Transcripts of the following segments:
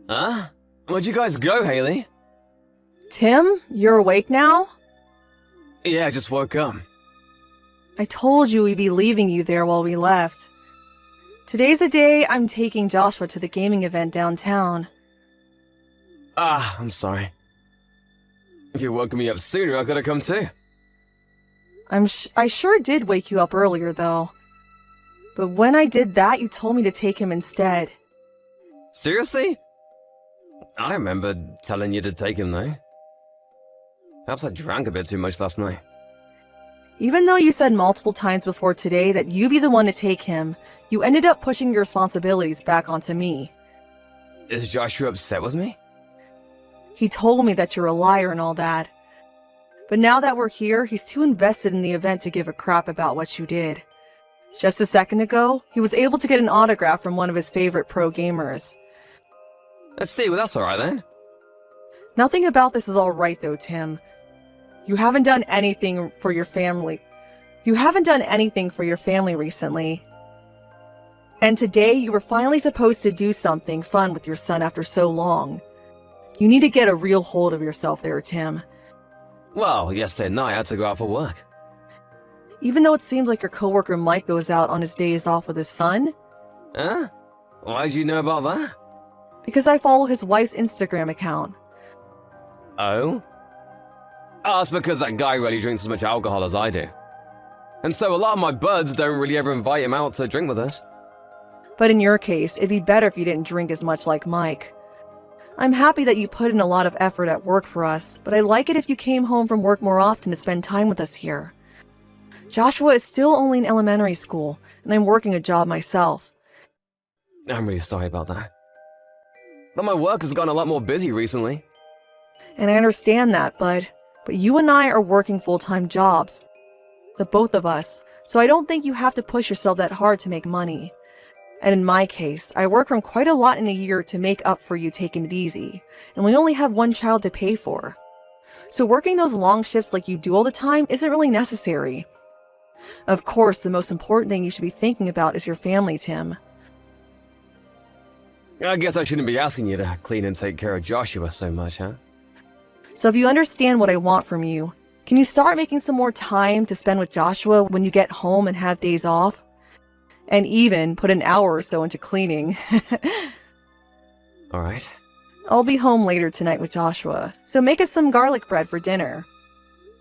Huh? Where'd you guys go, Haley? Tim, you're awake now? Yeah, I just woke up. I told you we'd be leaving you there while we left. Today's the day I'm taking Joshua to the gaming event downtown. I'm sorry. If you woke me up sooner, I could've come too. I sure did wake you up earlier, though. But when I did that, you told me to take him instead. Seriously? I don't remember telling you to take him, though. Perhaps I drank a bit too much last night. Even though you said multiple times before today that you be the one to take him, you ended up pushing your responsibilities back onto me. Is Joshua upset with me? He told me that you're a liar and all that. But now that we're here, he's too invested in the event to give a crap about what you did. Just a second ago, he was able to get an autograph from one of his favorite pro gamers. Let's see, well that's alright then. Nothing about this is alright though, Tim. You haven't done anything for your family. You haven't done anything for your family recently. And today you were finally supposed to do something fun with your son after so long. You need to get a real hold of yourself there, Tim. Well, yesterday night I had to go out for work. Even though it seems like your coworker Mike goes out on his days off with his son? Huh? Why'd you know about that? Because I follow his wife's Instagram account. Oh? Oh, it's because that guy really drinks as much alcohol as I do. And so a lot of my buds don't really ever invite him out to drink with us. But in your case, it'd be better if you didn't drink as much like Mike. I'm happy that you put in a lot of effort at work for us, but I'd like it if you came home from work more often to spend time with us here. Joshua is still only in elementary school, and I'm working a job myself. I'm really sorry about that. But my work has gotten a lot more busy recently. And I understand that, but you and I are working full-time jobs. The both of us, so I don't think you have to push yourself that hard to make money. And in my case, I work from quite a lot in a year to make up for you taking it easy, and we only have one child to pay for. So working those long shifts like you do all the time isn't really necessary. Of course, the most important thing you should be thinking about is your family, Tim. I guess I shouldn't be asking you to clean and take care of Joshua so much, huh? So if you understand what I want from you, can you start making some more time to spend with Joshua when you get home and have days off? And even put an hour or so into cleaning. Alright. I'll be home later tonight with Joshua, so make us some garlic bread for dinner.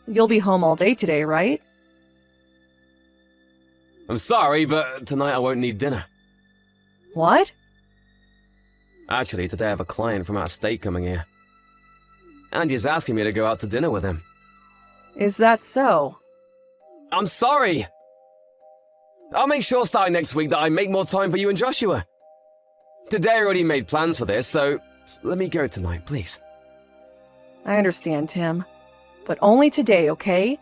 You'll be home all day today, right? I'm sorry, but tonight I won't need dinner. What? Actually, today I have a client from out of state coming here. Andy's asking me to go out to dinner with him. Is that so? I'm sorry! I'll make sure starting next week that I make more time for you and Joshua. Today I already made plans for this, so let me go tonight, please. I understand, Tim. But only today, okay?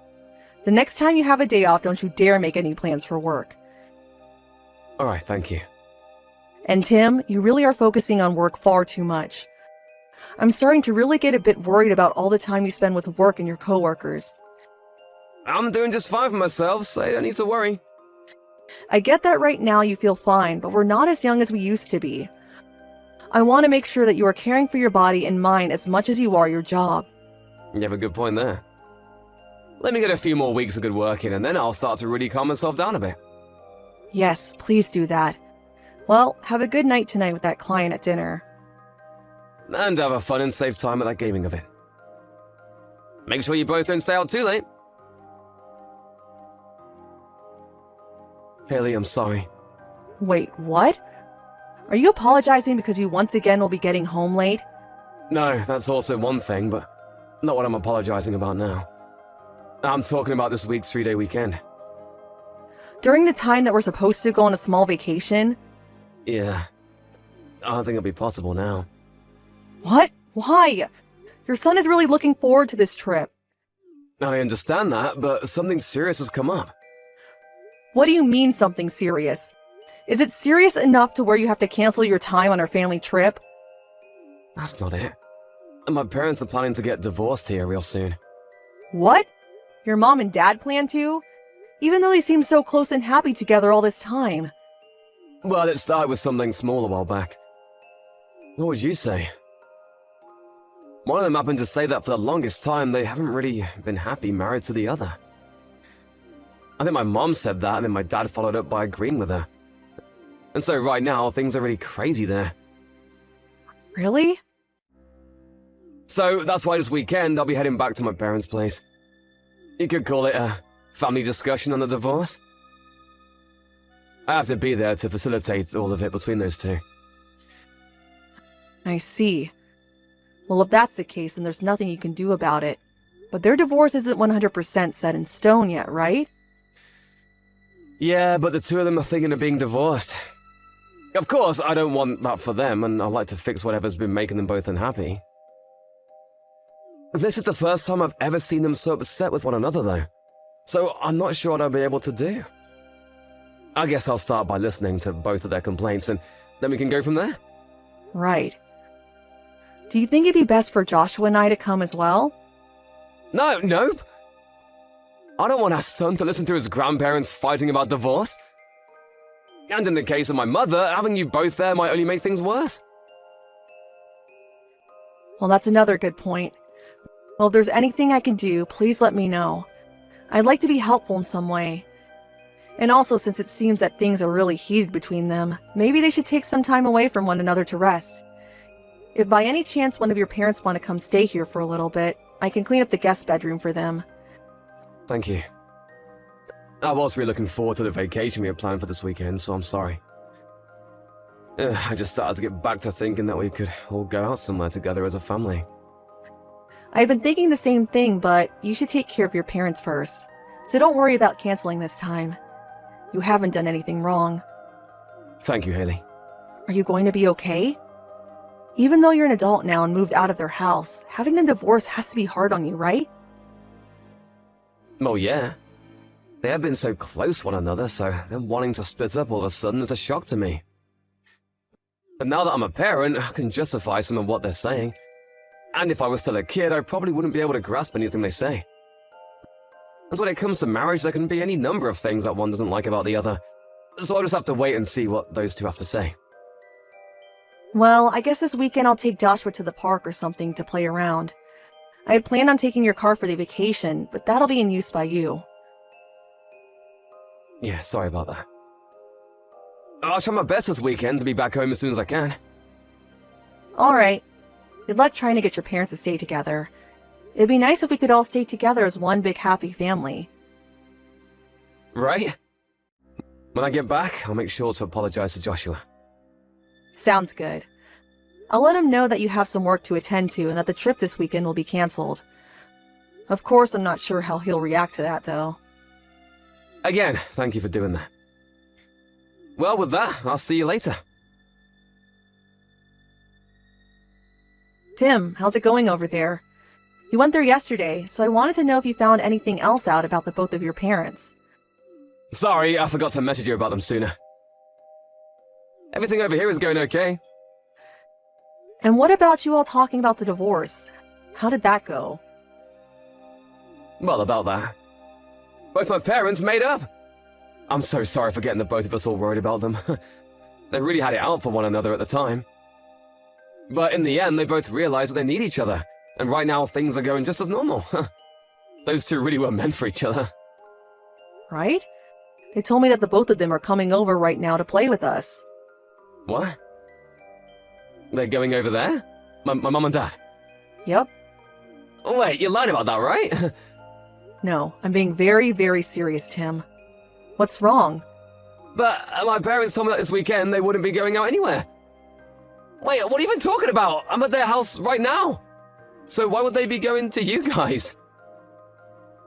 The next time you have a day off, don't you dare make any plans for work. Alright, thank you. And Tim, you really are focusing on work far too much. I'm starting to really get a bit worried about all the time you spend with work and your coworkers. I'm doing just fine for myself, so you don't need to worry. I get that right now you feel fine, but we're not as young as we used to be. I want to make sure that you are caring for your body and mind as much as you are your job. You have a good point there. Let me get a few more weeks of good work in, and then I'll start to really calm myself down a bit. Yes, please do that. Well, have a good night tonight with that client at dinner. And have a fun and safe time at that gaming event. Make sure you both don't stay out too late. Haley, I'm sorry. Wait, what? Are you apologizing because you once again will be getting home late? No, that's also one thing, but not what I'm apologizing about now. I'm talking about this week's 3-day weekend. During the time that we're supposed to go on a small vacation? Yeah. I don't think it'll be possible now. What? Why? Your son is really looking forward to this trip. I understand that, but something serious has come up. What do you mean something serious? Is it serious enough to where you have to cancel your time on our family trip? That's not it. My parents are planning to get divorced here real soon. What? Your mom and dad plan to? Even though they seem so close and happy together all this time. Well, it started with something small a while back. What would you say? One of them happened to say that for the longest time they haven't really been happy married to the other. I think my mom said that, and then my dad followed up by agreeing with her. And so right now, things are really crazy there. Really? So that's why this weekend I'll be heading back to my parents' place. You could call it a family discussion on the divorce. I have to be there to facilitate all of it between those two. I see. Well, if that's the case, then there's nothing you can do about it. But their divorce isn't 100% set in stone yet, right? Yeah, but the two of them are thinking of being divorced. Of course, I don't want that for them, and I'd like to fix whatever's been making them both unhappy. This is the first time I've ever seen them so upset with one another, though. So I'm not sure what I'll be able to do. I guess I'll start by listening to both of their complaints, and then we can go from there. Right. Do you think it'd be best for Joshua and I to come as well? Nope. I don't want our son to listen to his grandparents fighting about divorce. And in the case of my mother, having you both there might only make things worse. Well, that's another good point. Well, if there's anything I can do, please let me know. I'd like to be helpful in some way. And also, since it seems that things are really heated between them, maybe they should take some time away from one another to rest. If by any chance one of your parents want to come stay here for a little bit, I can clean up the guest bedroom for them. Thank you. I was really looking forward to the vacation we had planned for this weekend, so I'm sorry. I just started to get back to thinking that we could all go out somewhere together as a family. I've been thinking the same thing, but you should take care of your parents first. So don't worry about canceling this time. You haven't done anything wrong. Thank you, Haley. Are you going to be okay? Even though you're an adult now and moved out of their house, having them divorced has to be hard on you, right? Well, yeah. They have been so close one another, so them wanting to split up all of a sudden is a shock to me. But now that I'm a parent, I can justify some of what they're saying. And if I was still a kid, I probably wouldn't be able to grasp anything they say. And when it comes to marriage, there can be any number of things that one doesn't like about the other. So I'll just have to wait and see what those two have to say. Well, I guess this weekend I'll take Joshua to the park or something to play around. I had planned on taking your car for the vacation, but that'll be in use by you. Yeah, sorry about that. I'll try my best this weekend to be back home as soon as I can. Alright. Good luck trying to get your parents to stay together. It'd be nice if we could all stay together as one big happy family. Right? When I get back, I'll make sure to apologize to Joshua. Sounds good. I'll let him know that you have some work to attend to and that the trip this weekend will be canceled. Of course, I'm not sure how he'll react to that, though. Again, thank you for doing that. Well, with that, I'll see you later. Tim, how's it going over there? You went there yesterday, so I wanted to know if you found anything else out about the both of your parents. Sorry, I forgot to message you about them sooner. Everything over here is going okay. And what about you all talking about the divorce? How did that go? Well, about that. Both my parents made up. I'm so sorry for getting the both of us all worried about them. They really had it out for one another at the time. But in the end, they both realized that they need each other. And right now, things are going just as normal. Those two really were meant for each other. Right? They told me that the both of them are coming over right now to play with us. What? They're going over there? My mom and dad? Yep. Oh, wait, you're lying about that, right? No, I'm being very, very serious, Tim. What's wrong? But my parents told me that this weekend they wouldn't be going out anywhere. Wait, what are you even talking about? I'm at their house right now. So why would they be going to you guys?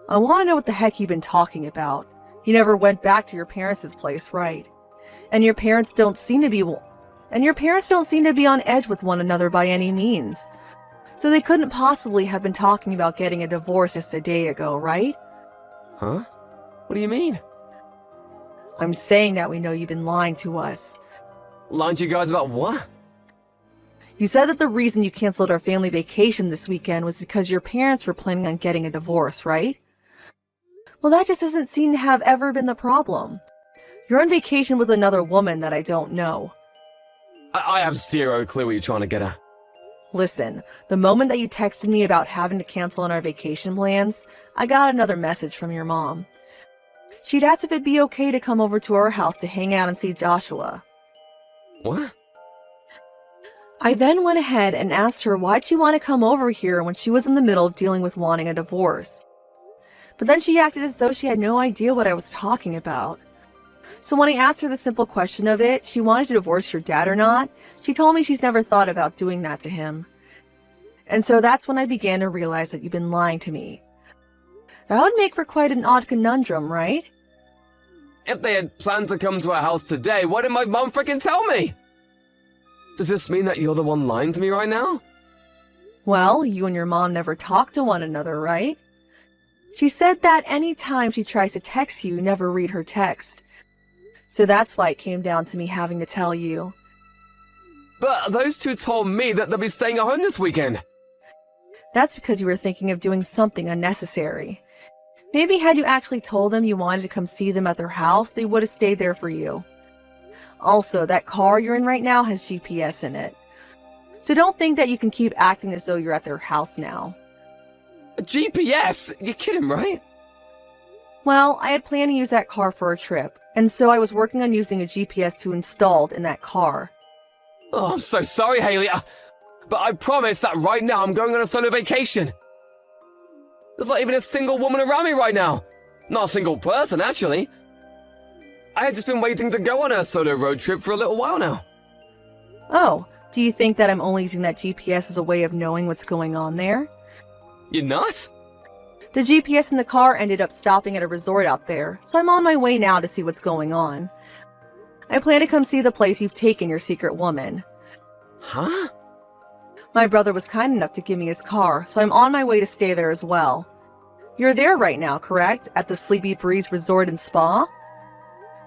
I want to know what the heck you've been talking about. You never went back to your parents' place, right? And your parents don't seem to be on edge with one another by any means. So they couldn't possibly have been talking about getting a divorce just a day ago, right? Huh? What do you mean? I'm saying that we know you've been lying to us. Lying to you guys about what? You said that the reason you canceled our family vacation this weekend was because your parents were planning on getting a divorce, right? Well, that just doesn't seem to have ever been the problem. You're on vacation with another woman that I don't know. I have zero clue what you're trying to get at. Listen, the moment that you texted me about having to cancel on our vacation plans, I got another message from your mom. She'd asked if it'd be okay to come over to our house to hang out and see Joshua. What? I then went ahead and asked her why'd she want to come over here when she was in the middle of dealing with wanting a divorce. But then she acted as though she had no idea what I was talking about. So when I asked her the simple question of it, she wanted to divorce your dad or not, she told me she's never thought about doing that to him. And so that's when I began to realize that you've been lying to me. That would make for quite an odd conundrum, right? If they had planned to come to our house today, why didn't my mom freaking tell me? Does this mean that you're the one lying to me right now? Well, you and your mom never talk to one another, right? She said that any time she tries to text you, you never read her text. So that's why it came down to me having to tell you. But those two told me that they'll be staying at home this weekend. That's because you were thinking of doing something unnecessary. Maybe had you actually told them you wanted to come see them at their house, they would have stayed there for you. Also, that car you're in right now has GPS in it. So don't think that you can keep acting as though you're at their house now. A GPS? You're kidding, right? Well, I had planned to use that car for a trip, and so I was working on using a GPS to installed in that car. Oh, I'm so sorry, Haley. But I promise that right now I'm going on a solo vacation. There's not even a single woman around me right now. Not a single person, actually. I had just been waiting to go on a solo road trip for a little while now. Oh, do you think that I'm only using that GPS as a way of knowing what's going on there? You're not? The GPS in the car ended up stopping at a resort out there, so I'm on my way now to see what's going on. I plan to come see the place you've taken your secret woman. Huh? My brother was kind enough to give me his car, so I'm on my way to stay there as well. You're there right now, correct? At the Sleepy Breeze Resort and Spa?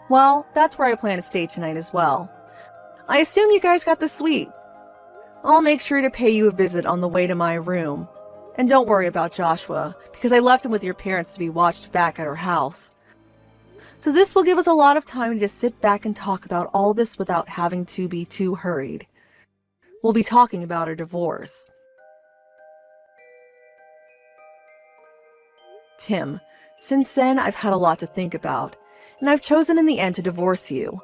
Well, that's where I plan to stay tonight as well. I assume you guys got the suite. I'll make sure to pay you a visit on the way to my room. And don't worry about Joshua, because I left him with your parents to be watched back at our house. So this will give us a lot of time to just sit back and talk about all this without having to be too hurried. We'll be talking about our divorce. Tim, since then I've had a lot to think about, and I've chosen in the end to divorce you.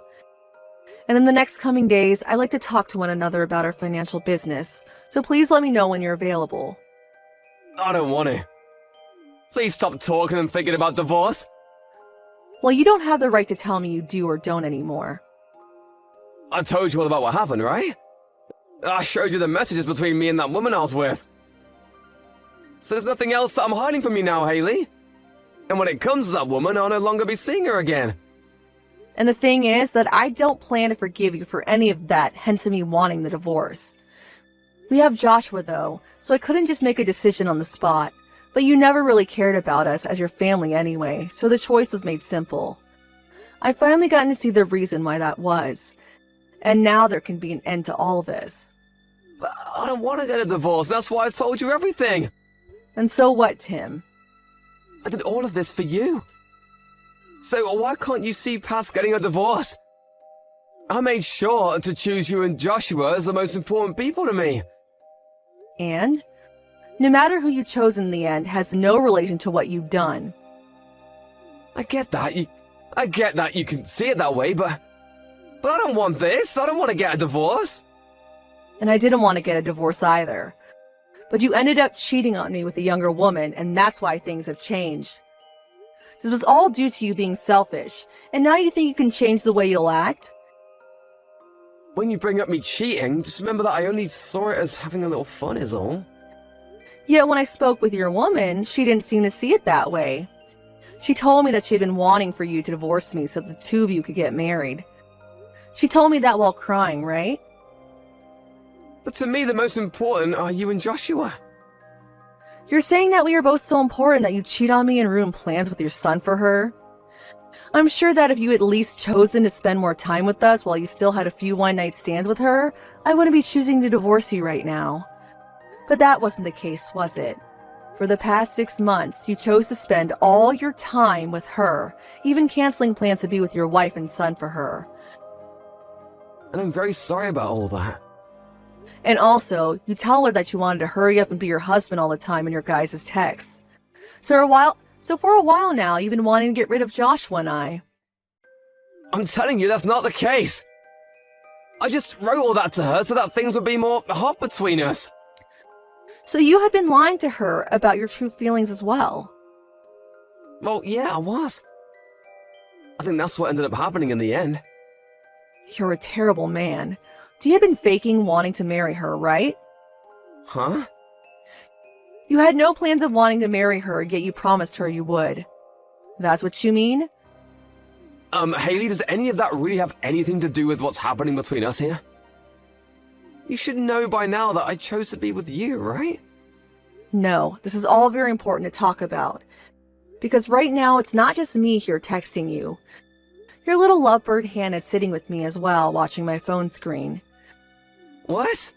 And in the next coming days, I like to talk to one another about our financial business, so please let me know when you're available. I don't want to. Please stop talking and thinking about divorce. Well, you don't have the right to tell me you do or don't anymore. I told you all about what happened, right? I showed you the messages between me and that woman I was with. So there's nothing else that I'm hiding from you now, Haley. And when it comes to that woman, I'll no longer be seeing her again. And the thing is that I don't plan to forgive you for any of that, hence me wanting the divorce. We have Joshua though, so I couldn't just make a decision on the spot. But you never really cared about us as your family anyway, so the choice was made simple. I've finally gotten to see the reason why that was. And now there can be an end to all this. But I don't want to get a divorce, that's why I told you everything. And so what, Tim? I did all of this for you. So why can't you see past getting a divorce? I made sure to choose you and Joshua as the most important people to me. And? No matter who you chose in the end has no relation to what you've done. I get that. I get that you can see it that way, but I don't want this. I don't want to get a divorce. And I didn't want to get a divorce either. But you ended up cheating on me with a younger woman, and that's why things have changed. This was all due to you being selfish, and now you think you can change the way you'll act? When you bring up me cheating, just remember that I only saw it as having a little fun is all. Yet when I spoke with your woman, she didn't seem to see it that way. She told me that she'd been wanting for you to divorce me so the two of you could get married. She told me that while crying, right? But to me, the most important are you and Joshua. You're saying that we are both so important that you cheat on me and ruin plans with your son for her? I'm sure that if you had at least chosen to spend more time with us while you still had a few one-night stands with her, I wouldn't be choosing to divorce you right now. But that wasn't the case, was it? For the past 6 months, you chose to spend all your time with her, even canceling plans to be with your wife and son for her. and I'm very sorry about all that. And also, you tell her that you wanted to hurry up and be your husband all the time in your guys' texts. So for a while now, you've been wanting to get rid of Joshua and I. I'm telling you, that's not the case. I just wrote all that to her so that things would be more hot between us. So you had been lying to her about your true feelings as well. Well, yeah, I was. I think that's what ended up happening in the end. You're a terrible man. You had been faking wanting to marry her, right? Huh? You had no plans of wanting to marry her, yet you promised her you would. That's what you mean? Haley, does any of that really have anything to do with what's happening between us here? You should know by now that I chose to be with you, right? No, this is all very important to talk about. Because right now, it's not just me here texting you. Your little lovebird Hannah's sitting with me as well, watching my phone screen. What?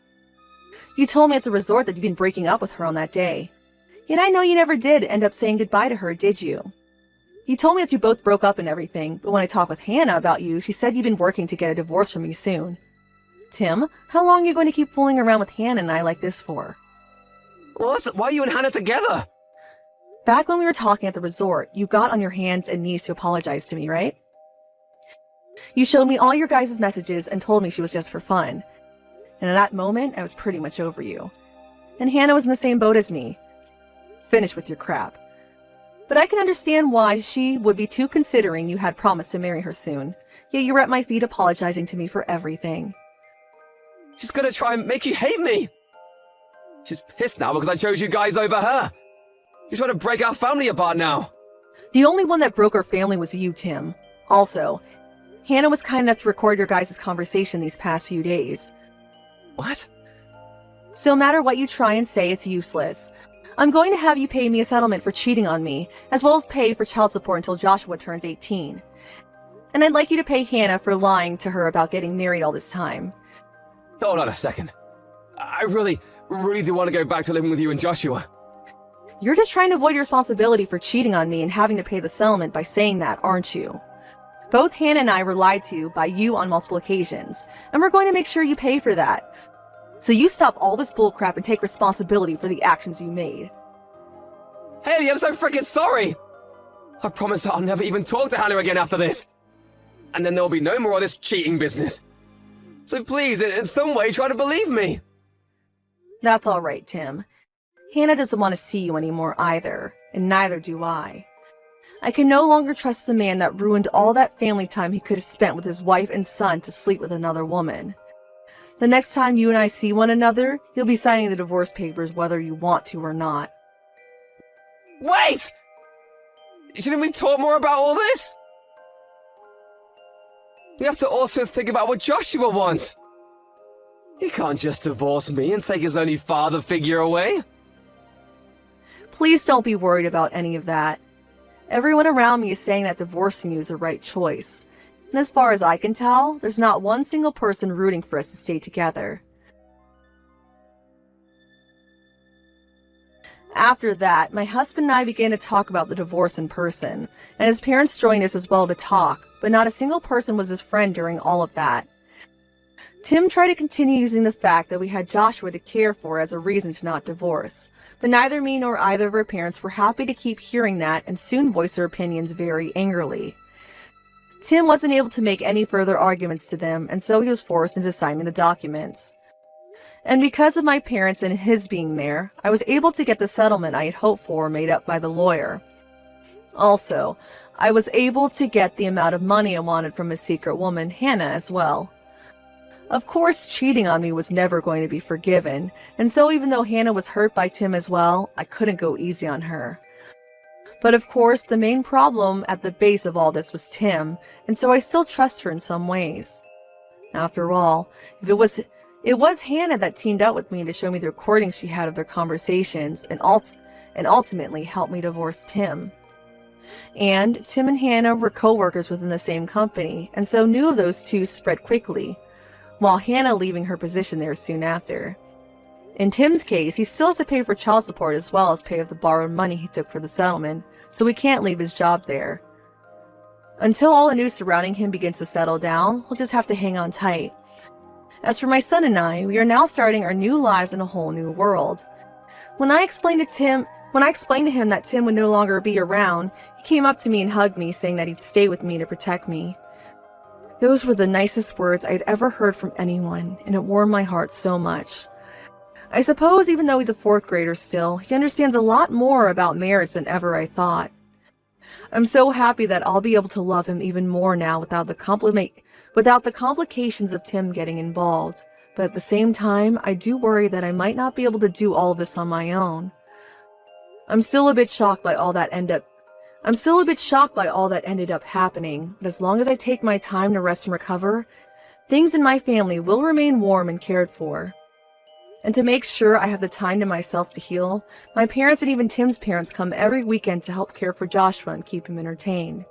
You told me at the resort that you'd been breaking up with her on that day. Yet I know you never did end up saying goodbye to her, did you? You told me that you both broke up and everything, but when I talked with Hannah about you, she said you'd been working to get a divorce from me soon. Tim, how long are you going to keep fooling around with Hannah and I like this for? What? Why are you and Hannah together? Back when we were talking at the resort, you got on your hands and knees to apologize to me, right? You showed me all your guys' messages and told me she was just for fun. And at that moment, I was pretty much over you. And Hannah was in the same boat as me. Finished with your crap. But I can understand why she would be too, considering you had promised to marry her soon. Yet you were at my feet apologizing to me for everything. She's gonna try and make you hate me! She's pissed now because I chose you guys over her! You're trying to break our family apart now! The only one that broke our family was you, Tim. Also, Hannah was kind enough to record your guys' conversation these past few days. What? So no matter what you try and say, it's useless. I'm going to have you pay me a settlement for cheating on me, as well as pay for child support until Joshua turns 18. And I'd like you to pay Hannah for lying to her about getting married all this time. Hold on a second. I really do want to go back to living with you and Joshua. You're just trying to avoid your responsibility for cheating on me and having to pay the settlement by saying that, aren't you? Both Hannah and I were lied to by you on multiple occasions, and we're going to make sure you pay for that. So you stop all this bullcrap and take responsibility for the actions you made. Haley, I'm so freaking sorry! I promise I'll never even talk to Hannah again after this. And then there'll be no more of this cheating business. So please, in some way, try to believe me. That's all right, Tim. Hannah doesn't want to see you anymore either, and neither do I. I can no longer trust the man that ruined all that family time he could have spent with his wife and son to sleep with another woman. The next time you and I see one another, you'll be signing the divorce papers whether you want to or not. Wait! Shouldn't we talk more about all this? We have to also think about what Joshua wants. He can't just divorce me and take his only father figure away. Please don't be worried about any of that. Everyone around me is saying that divorcing you is the right choice. And as far as I can tell, there's not one single person rooting for us to stay together. After that, my husband and I began to talk about the divorce in person, and his parents joined us as well to talk, but not a single person was his friend during all of that. Tim tried to continue using the fact that we had Joshua to care for as a reason to not divorce, but neither me nor either of our parents were happy to keep hearing that and soon voiced their opinions very angrily. Tim wasn't able to make any further arguments to them, and so he was forced into signing the documents. And because of my parents and his being there, I was able to get the settlement I had hoped for made up by the lawyer. Also, I was able to get the amount of money I wanted from his secret woman, Hannah, as well. Of course, cheating on me was never going to be forgiven, and so even though Hannah was hurt by Tim as well, I couldn't go easy on her. But of course, the main problem at the base of all this was Tim, and so I still trust her in some ways. After all, if it was Hannah that teamed up with me to show me the recordings she had of their conversations and ultimately helped me divorce Tim. And Tim and Hannah were co-workers within the same company, and so news of those two spread quickly, while Hannah leaving her position there soon after. In Tim's case, he still has to pay for child support as well as pay off the borrowed money he took for the settlement, so he can't leave his job there. Until all the news surrounding him begins to settle down, we'll just have to hang on tight. As for my son and I, we are now starting our new lives in a whole new world. When I explained to him that Tim would no longer be around, he came up to me and hugged me, saying that he'd stay with me to protect me. Those were the nicest words I'd ever heard from anyone, and it warmed my heart so much. I suppose even though he's a 4th grader still, he understands a lot more about marriage than ever I thought. I'm so happy that I'll be able to love him even more now without the complications of Tim getting involved. But at the same time, I do worry that I might not be able to do all of this on my own. I'm still a bit shocked by all that ended up happening, but as long as I take my time to rest and recover, things in my family will remain warm and cared for. And to make sure I have the time to myself to heal, my parents and even Tim's parents come every weekend to help care for Joshua and keep him entertained.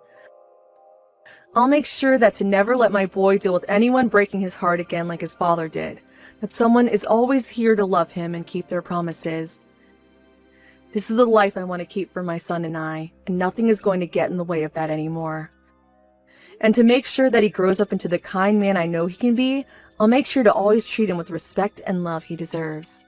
I'll make sure that to never let my boy deal with anyone breaking his heart again like his father did, that someone is always here to love him and keep their promises. This is the life I want to keep for my son and I, and nothing is going to get in the way of that anymore. And to make sure that he grows up into the kind man I know he can be, I'll make sure to always treat him with respect and love he deserves.